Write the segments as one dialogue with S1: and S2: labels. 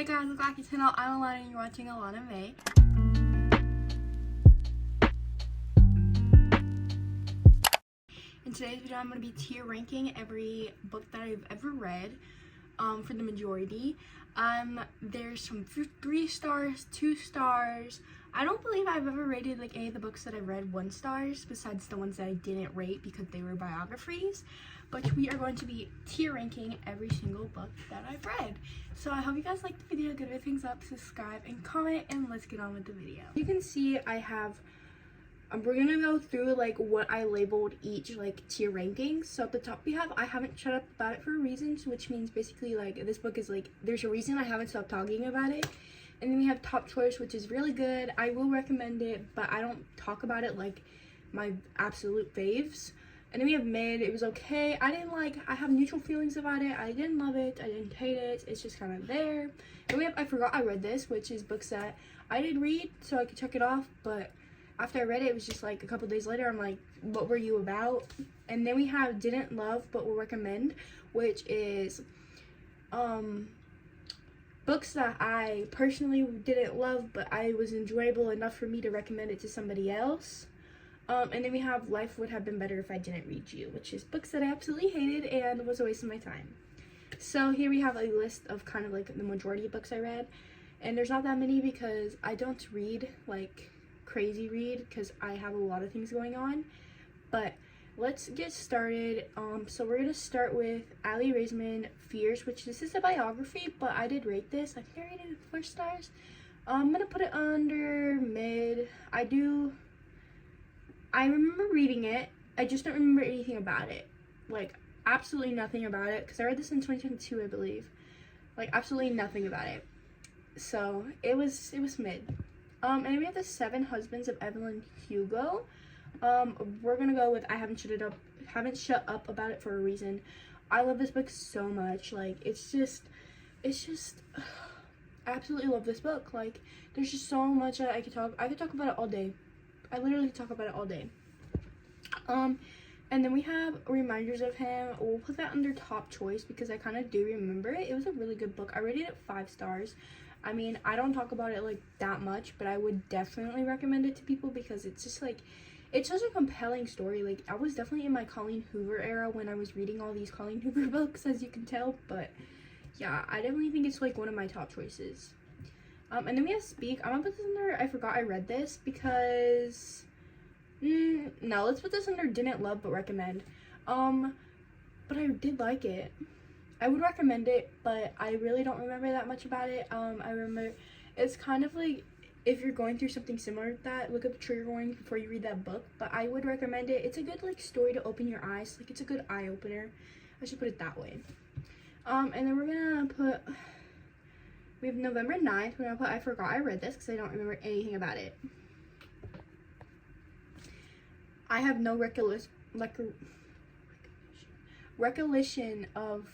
S1: Hey guys, welcome back to the channel. I'm Alana and you're watching Alana May. In today's video, I'm going to be tier ranking every book that I've ever read for the majority. There's some 3 stars, 2 stars. I don't believe I've ever rated like any of the books that I've read 1 stars besides the ones that I didn't rate because they were biographies. But we are going to be tier ranking every single book that I've read. So I hope you guys liked the video. Give it a thumbs up, subscribe, and comment, and let's get on with the video. You can see I have, we're gonna go through like what I labeled each like tier ranking. So at the top we have I haven't shut up about it for a reason, which means basically like this book is like there's a reason I haven't stopped talking about it. And then we have top choice, which is really good. I will recommend it, but I don't talk about it like my absolute faves. And then we have mid, it was okay. I have neutral feelings about it. I didn't love it, I didn't hate it, it's just kind of there. And we have I forgot I read this, which is books that I did read so I could check it off, but after I read it, it was just like a couple days later, I'm like, what were you about? And then we have didn't love but will recommend, which is books that I personally didn't love but I was enjoyable enough for me to recommend it to somebody else. And then we have life would have been better if I didn't read you, which is books that I absolutely hated and was a waste of my time. So here we have a list of kind of like the majority of books I read, and there's not that many because I don't read like crazy read because I have a lot of things going on. But let's get started. So we're gonna start with Ali Raisman Fears, which this is a biography, but I did rate this. I think I rated it 4 stars. I'm gonna put it under mid. I remember reading it, I just don't remember anything about it. Like, absolutely nothing about it, because I read this in 2022, I believe. Like, absolutely nothing about it. So, it was mid. And then we have the 7 Husbands of Evelyn Hugo. We're gonna go with I haven't shut up about it for a reason. I love this book so much. Like, it's just, I absolutely love this book. Like, there's just so much that I could talk about it all day. I literally could talk about it all day. And then we have Reminders of Him. We'll put that under top choice because I kind of do remember it. It was a really good book. I rated it 5 stars. I mean, I don't talk about it like that much, but I would definitely recommend it to people because it's just like, it's such a compelling story. Like, I was definitely in my Colleen Hoover era when I was reading all these Colleen Hoover books, as you can tell. But yeah, I definitely think it's like one of my top choices. And then we have Speak. I'm gonna put this under I forgot I read this because no, let's put this under didn't love but recommend. But I did like it. I would recommend it, but I really don't remember that much about it. I remember it's kind of like if you're going through something similar to that, look up trigger warning before you read that book. But I would recommend it. It's a good like story to open your eyes. Like, it's a good eye opener. I should put it that way. And then we're gonna put we have November 9th. We're gonna put I forgot I read this because I don't remember anything about it. I have no recollection of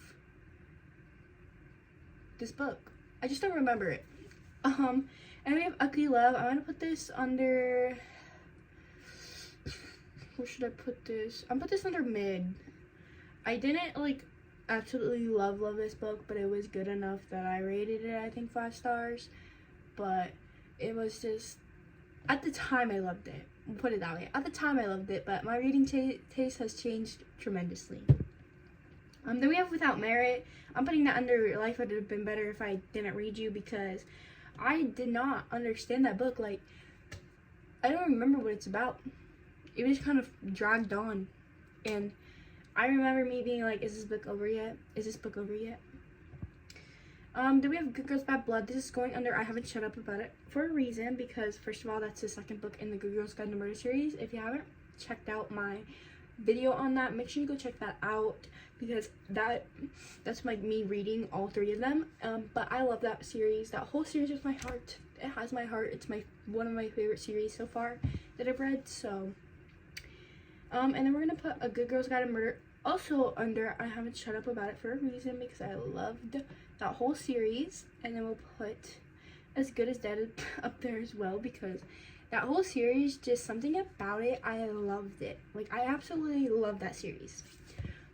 S1: this book. I just don't remember it. And we have Ugly Love. I'm gonna put this under, where should I put this? I'm put this under mid. I didn't like absolutely love this book, but it was good enough that I rated it I think 5 stars. But it was just, at the time I loved it. We'll put it that way. At the time I loved it, but my reading taste has changed tremendously. Then we have Without Merit. I'm putting that under Life Would Have Been Better If I Didn't Read You because I did not understand that book. Like, I don't remember what it's about. It was kind of dragged on, and I remember me being like, is this book over yet? Is this book over yet? Then we have Good Girls Bad Blood. This is going under I haven't shut up about it for a reason because first of all, that's the 2nd book in the Good Girls Guide to Murder series. If you haven't checked out my video on that, make sure you go check that out because that's like me reading all 3 of them. But I love that series. That whole series with my heart. It has my heart. It's one of my favorite series so far that I've read. So and then we're gonna put A Good Girl's Guide to Murder also under I haven't shut up about it for a reason because I loved that whole series. And then we'll put As Good as Dead up there as well because that whole series, just something about it, I loved it. Like, I absolutely love that series.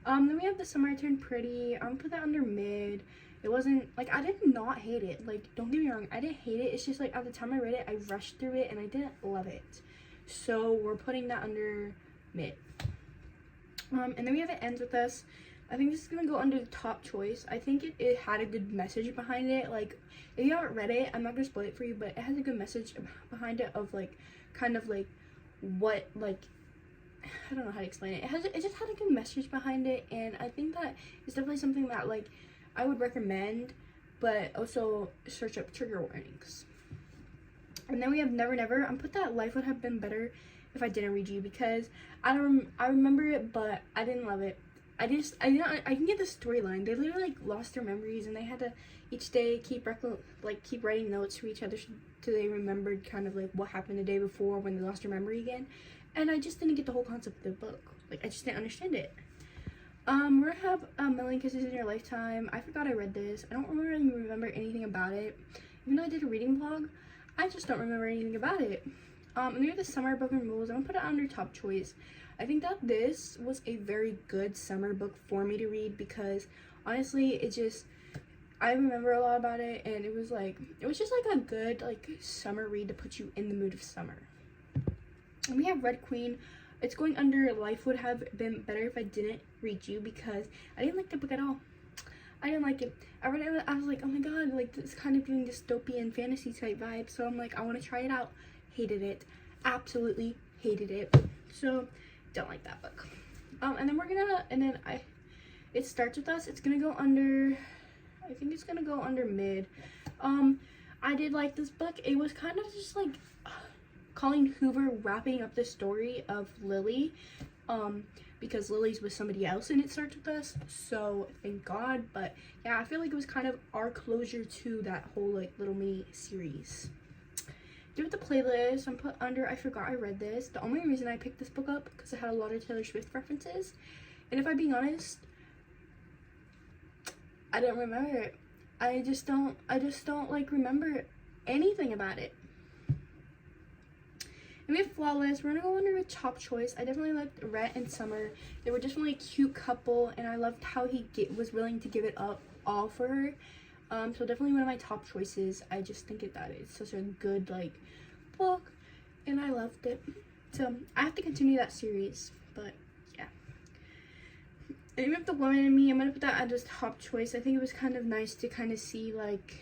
S1: Then we have The Summer I Turned Pretty. I'm gonna put that under mid. It wasn't like, I did not hate it. Like, don't get me wrong, I didn't hate it. It's just like at the time I read it, I rushed through it and I didn't love it. So we're putting that under mid. And then we have It Ends With Us. I think this is gonna go under the top choice. I think it had a good message behind it. Like, if you haven't read it, I'm not gonna spoil it for you, but it has a good message behind it of like, kind of like what, like, I don't know how to explain it. It just had a good message behind it, and I think that it's definitely something that like I would recommend, but also search up trigger warnings. And then we have Never Never. I'm put that life would have been better if I didn't read you, because I remember it, but I didn't love it. I can get the storyline. They literally like lost their memories, and they had to each day keep writing notes to each other so they remembered kind of like what happened the day before when they lost their memory again. And I just didn't get the whole concept of the book. Like, I just didn't understand it. We're gonna have A Million Kisses in Your Lifetime. I forgot I read this. I don't really remember anything about it. Even though I did a reading vlog, I just don't remember anything about it. And we have The Summer Book and Rules. I'm gonna put it under top choice. I think that this was a very good summer book for me to read, because honestly, I remember a lot about it, and it was just like a good like summer read to put you in the mood of summer. And we have Red Queen. It's going under Life Would Have Been Better If I Didn't Read You, because I didn't like the book at all. I didn't like it. I read it, I was like, oh my god, like, this is kind of doing dystopian fantasy type vibe. So I'm like, I want to try it out. Hated it. Absolutely hated it. So don't like that book. It Starts With Us. It's gonna go under, I think it's gonna go under mid. I did like this book. It was kind of just like Colleen Hoover wrapping up the story of Lily, because Lily's with somebody else and It Starts With Us, so thank god. But yeah, I feel like it was kind of our closure to that whole like little mini series. Do with the playlist, I'm put under I Forgot I Read This. The only reason I picked this book up because it had a lot of Taylor Swift references, and if I'm being honest, I don't remember it. I just don't like remember anything about it. And we have Flawless. We're gonna go under a top choice. I definitely liked Rhett and Summer. They were definitely a cute couple, and I loved how he was willing to give it up all for her. So definitely one of my top choices. I just think that it's such a good like book, and I loved it. So I have to continue that series, but yeah. And we have The Woman in Me. I'm gonna put that as top choice. I think it was kind of nice to kind of see like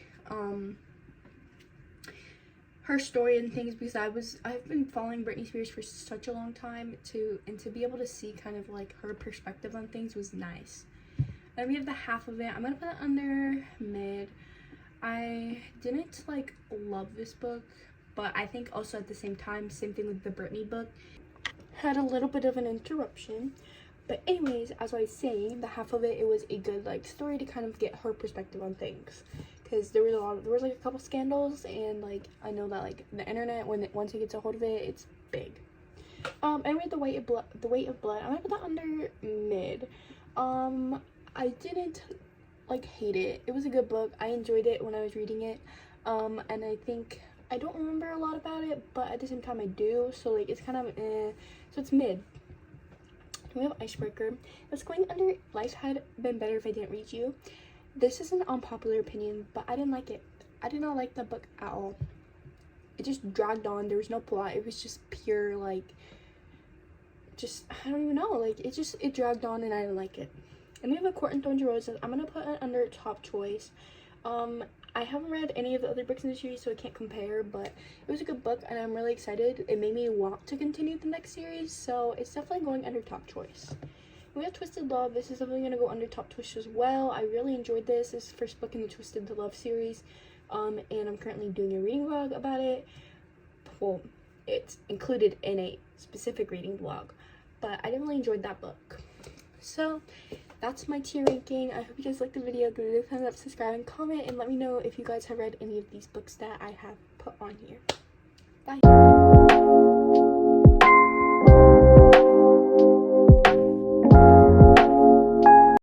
S1: her story and things, because I've been following Britney Spears for such a long time, and to be able to see kind of like her perspective on things was nice. And we have The Half of It. I'm gonna put it under mid. I didn't like love this book, but I think also at the same time, same thing with the Britney book, had a little bit of an interruption. But anyways, as I was saying, The Half of It, it was a good like story to kind of get her perspective on things, because there was like a couple scandals, and like I know that like the internet, once it gets a hold of it, it's big. And we had The Weight of Blood. I'm gonna put that under mid. I didn't like hate it. It was a good book. I enjoyed it when I was reading it. And I think I don't remember a lot about it, but at the same time I do. So like it's kind of so it's mid. We have Icebreaker. It's going under Life Had Been Better If I Didn't Read You. This is an unpopular opinion, but I didn't like it. I did not like the book at all. It just dragged on. There was no plot. It was just pure like, just I don't even know. Like it dragged on, and I didn't like it. And we have A Court in Thorns and Roses. I'm gonna put it under top choice. I haven't read any of the other books in the series, so I can't compare, but it was a good book, and I'm really excited. It made me want to continue the next series, so it's definitely going under top choice. We have Twisted Love. This is definitely going to go under top choice as well. I really enjoyed this. This is the first book in the Twisted Love series, and I'm currently doing a reading vlog about it. Well, it's included in a specific reading vlog, but I definitely enjoyed that book. So that's my tier ranking. I hope you guys liked the video. Give it a thumbs up, subscribe, and comment, and let me know if you guys have read any of these books that I have put on here. Bye.